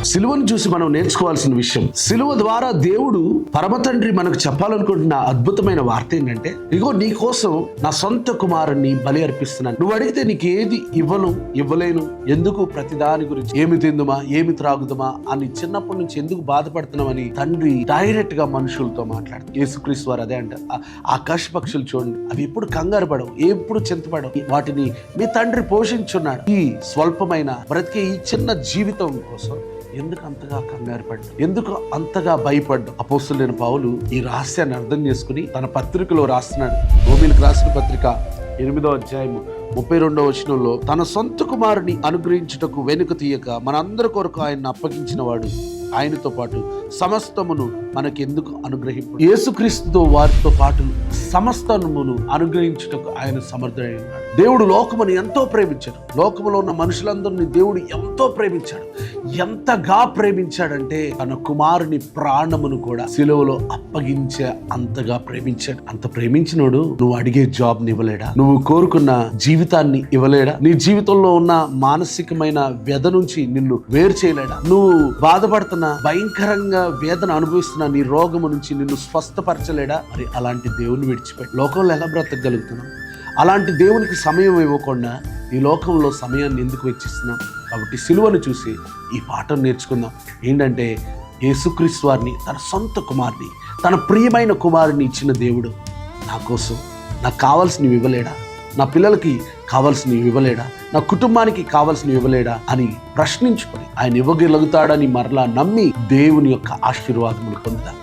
సిలువను చూసి మనం నేర్చుకోవాల్సిన విషయం, సిలువ ద్వారా దేవుడు పరమ తండ్రి మనకు చెప్పాలనుకుంటున్న అద్భుతమైన వార్త ఏంటంటే, ఇగో నీ కోసం నా సొంత కుమారుణ్ణి బలి అర్పిస్తున్నాను. నువ్వు అడిగితే నీకు ఏది ఇవ్వలేను. ఎందుకు ప్రతిదాని గురించి ఏమి తిందుమా, ఏమి త్రాగుదమా అని చిన్నప్పటి నుంచి ఎందుకు బాధపడుతున్నామని తండ్రి డైరెక్ట్ గా మనుషులతో మాట్లాడుతారు. యేసుక్రీస్తు వారు అదే అంటారు. ఆకాశ పక్షులు చూడండి, అవి ఎప్పుడు కంగారు పడవు, ఎప్పుడు చింతపడవు, వాటిని మీ తండ్రి పోషించున్నాడు. ఈ స్వల్పమైన బ్రతికే ఈ చిన్న జీవితం కోసం ఎందుకు అంతగా కంగారు పడ్డా, ఎందుకు అంతగా భయపడ్డా? అపోస్తలుడైన పౌలు ఈ రహస్యాన్ని అర్థం చేసుకుని తన పత్రికలో రాస్తున్నాడు. రోమీయులకు రాసిన పత్రిక 8వ అధ్యాయము 32వ వచనంలో, తన సొంత కుమారుని అనుగ్రహించుటకు వెనుక తీయక మనందరి కొరకు ఆయన అప్పగించిన వాడు ఆయనతో పాటు సమస్తమును మనకెందుకు అనుగ్రహింపు? యేసుక్రీస్తుతో వారితో పాటు సమస్తమును అనుగ్రహించుటకు ఆయన సమర్థుడై ఉన్నాడు. దేవుడు లోకమును ఎంతో ప్రేమించాడు. లోకములో ఉన్న మనుషులందరినీ దేవుడు ఎంతో ప్రేమించాడు. ఎంతగా ప్రేమించాడంటే తన కుమారుని ప్రాణమును కూడా సిలువలో అప్పగించే అంతగా ప్రేమించాడు. అంత ప్రేమించినోడు నువ్వు అడిగే జాబ్ ని ఇవ్వలేడా? నువ్వు కోరుకున్న జీవితాన్ని ఇవ్వలేడా? నీ జీవితంలో ఉన్న మానసికమైన వ్యధ నుంచి నిన్ను వేరు చేయలేడా? నువ్వు బాధపడుతున్న భయంకరంగా వేదన అనుభవిస్తున్న నీ రోగము నుంచి నిన్ను స్వస్థపరచలేడా? మరి అలాంటి దేవుని విడిచిపెట్టి లోకంలో ఎలా బ్రతకగలుగుతున్నాం? అలాంటి దేవునికి సమయం ఇవ్వకుండా ఈ లోకంలో సమయాన్ని ఎందుకు వెచ్చిస్తున్నాం? కాబట్టి సిలువను చూసి ఈ పాఠం నేర్చుకుందాం. ఏంటంటే, యేసుక్రీస్తు వారిని, తన సొంత కుమారుని, తన ప్రియమైన కుమారుని ఇచ్చిన దేవుడు నా కోసం నాకు కావాల్సినవి ఇవ్వలేడా? నా పిల్లలకి కావాల్సినవి ఇవ్వలేడా? నా కుటుంబానికి కావాల్సినవి ఇవ్వలేడా అని ప్రశ్నించుకొని ఆయన ఇవ్వగలుగుతాడని మరలా నమ్మి దేవుని యొక్క ఆశీర్వాదములు పొందుతాం.